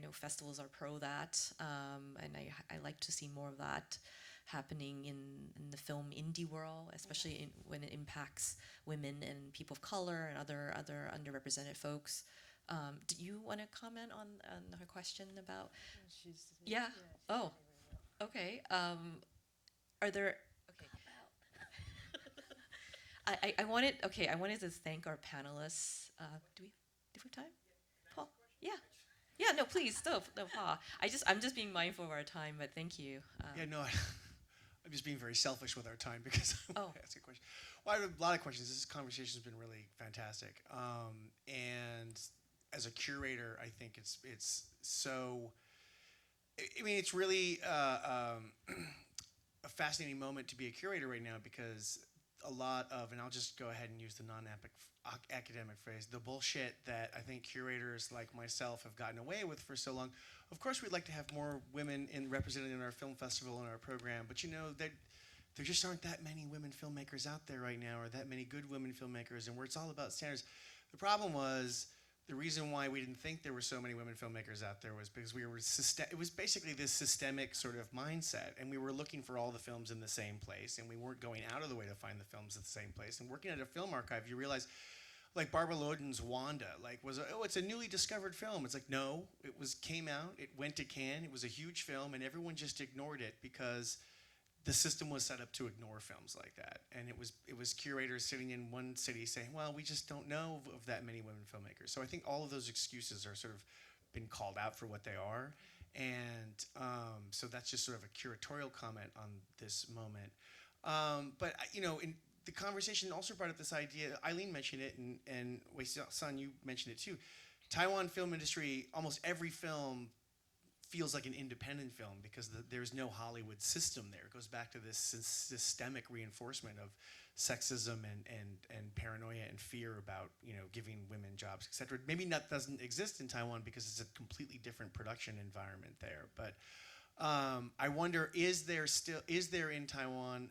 know festivals are pro that, and I like to see more of that happening in the film indie world, especially when it impacts women and people of color and other underrepresented folks. Do you want to comment on her question about? Yeah. Oh. Okay. Are there? Okay. I wanted to thank our panelists. Do we have time? Paul? Yeah. Yeah. No, please. No, Paul. I'm just being mindful of our time, but thank you. I'm just being very selfish with our time because I want to ask a question. Well, I have a lot of questions. This conversation has been really fantastic. And as a curator, I think it's so. I mean, it's really a fascinating moment to be a curator right now, because a lot of, and I'll just go ahead and use the non-academic phrase, the bullshit that I think curators like myself have gotten away with for so long. Of course, we'd like to have more women represented in our film festival and our program, but there just aren't that many women filmmakers out there right now, or that many good women filmmakers, and where it's all about standards. The problem was, the reason why we didn't think there were so many women filmmakers out there was because it was basically this systemic sort of mindset, and we were looking for all the films in the same place, and we weren't going out of the way to find the films at the same place. And working at a film archive, you realize, like Barbara Loden's Wanda, like it's a newly discovered film. It's like, no, came out, it went to Cannes, it was a huge film, and everyone just ignored it because the system was set up to ignore films like that. And it was curators sitting in one city saying, well, we just don't know of that many women filmmakers. So I think all of those excuses are sort of been called out for what they are. And so that's just sort of a curatorial comment on this moment. But in the conversation also brought up this idea. Eileen mentioned it, and Wei-San, you mentioned it too. Taiwan Film Industry, almost every film feels like an independent film because there's no Hollywood system there. It goes back to this systemic reinforcement of sexism and paranoia and fear about giving women jobs, etc. Maybe that doesn't exist in Taiwan because it's a completely different production environment there. But I wonder, is there in Taiwan,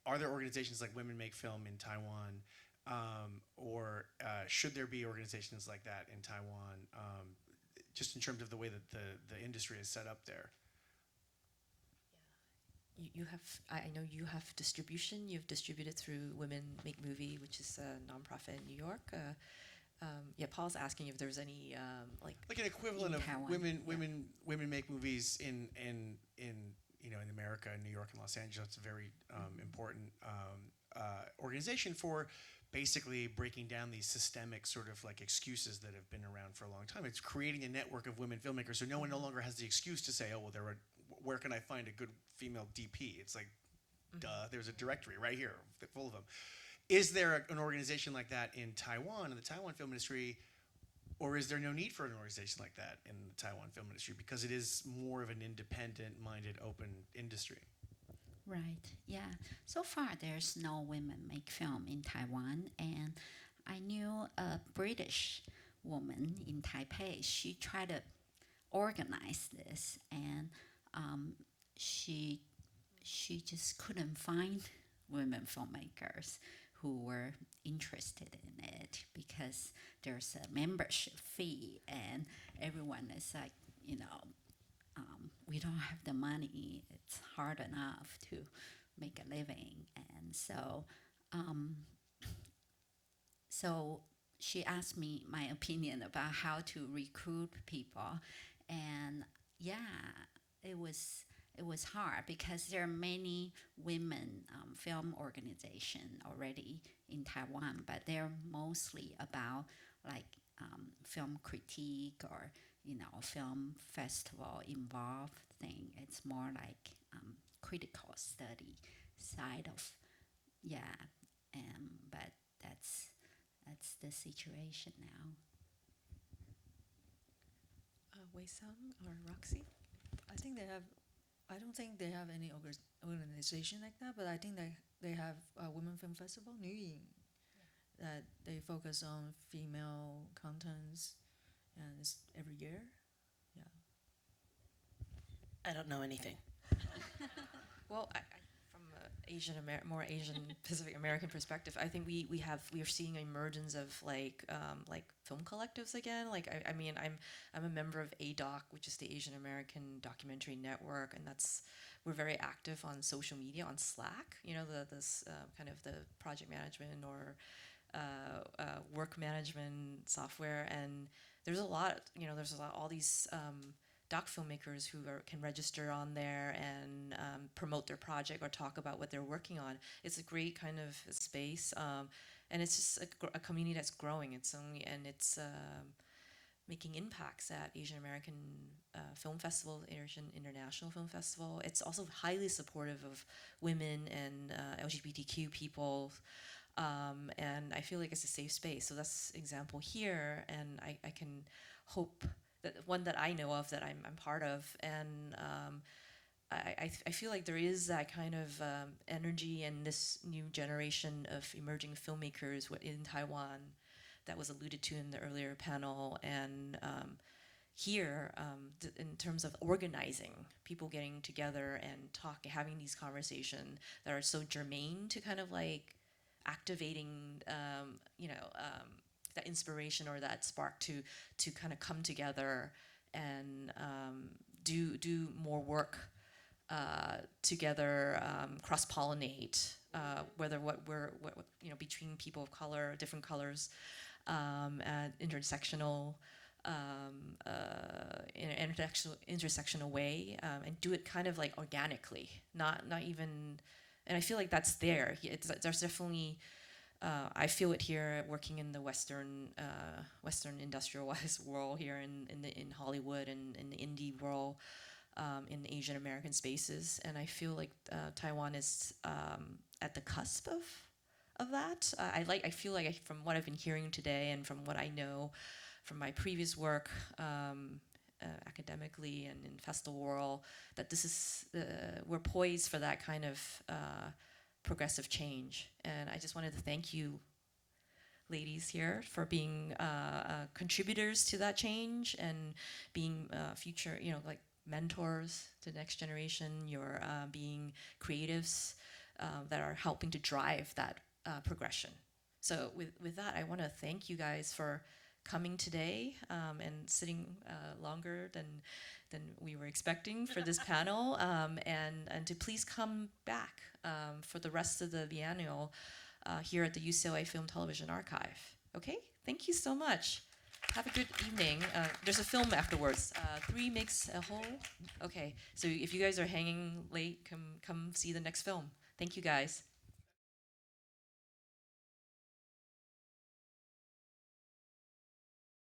are there organizations like Women Make Film in Taiwan, or should there be organizations like that in Taiwan, just in terms of the way that the industry is set up there? You have, I know you have distribution. You've distributed through Women Make Movie, which is a nonprofit in New York. Paul's asking if there's any like an equivalent of Taiwan, women make movies in America, in New York and Los Angeles. It's a very important organization for basically breaking down these systemic sort of like excuses that have been around for a long time. It's creating a network of women filmmakers, so no one no longer has the excuse to say, oh well, where can I find a good female DP? It's like, duh, there's a directory right here full of them. Is there an organization like that in Taiwan, in the Taiwan film industry, or is there no need for an organization like that in the Taiwan film industry because it is more of an independent-minded, open industry? Right, yeah. So far, there's no women make film in Taiwan, and I knew a British woman in Taipei. She tried to organize this, and she just couldn't find women filmmakers who were interested in it because there's a membership fee, and everyone is like, we don't have the money. It's hard enough to make a living, and so she asked me my opinion about how to recruit people, and it was hard because there are many women film organizations already in Taiwan, but they're mostly about film critique or film festival involved thing. It's more like critical study side of but that's the situation now. Wei-San or Roxy? I don't think they have any organization like that, but I think they have a Women Film Festival, New Ying, that they focus on female contents, and it's every year. Yeah. I don't know anything. Well, from a more Asian Pacific American perspective, I think we are seeing an emergence of like film collectives again. I'm a member of ADOC, which is the Asian American Documentary Network, and we're very active on social media, on Slack. This kind of the project management or work management software, and there's a lot. All these doc filmmakers who can register on there and promote their project or talk about what they're working on. It's a great kind of space, and it's just a community that's growing. It's making impacts at Asian American Film Festival, Asian International Film Festival. It's also highly supportive of women and LGBTQ people. And I feel like it's a safe space. So that's example here, and I can hope that one that I know of that I'm part of, and I feel like there is that kind of energy and this new generation of emerging filmmakers in Taiwan that was alluded to in the earlier panel, and here in terms of organizing, people getting together and having these conversations that are so germane to kind of like activating that inspiration or that spark to kind of come together and do more work together, cross-pollinate, whether what between people of color, different colors, intersectional, in an intersectional way, and do it kind of like organically, not even. And I feel like that's there. There's definitely. I feel it here, working in the Western industrialized world here in Hollywood and in the indie world, in Asian American spaces, and I feel like Taiwan is at the cusp of that. I feel like from what I've been hearing today and from what I know from my previous work academically and in festival world, that this is we're poised for that kind of progressive change. And I just wanted to thank you, ladies here, for being contributors to that change and being future, like mentors to the next generation. You're being creatives that are helping to drive that progression. So with that, I want to thank you guys for coming today and sitting longer than we were expecting for this panel, and to please come back for the rest of the biennial here at the UCLA Film Television Archive. Okay, thank you so much. Have a good evening. There's a film afterwards. Three makes a whole. Okay, so if you guys are hanging late, come see the next film. Thank you guys.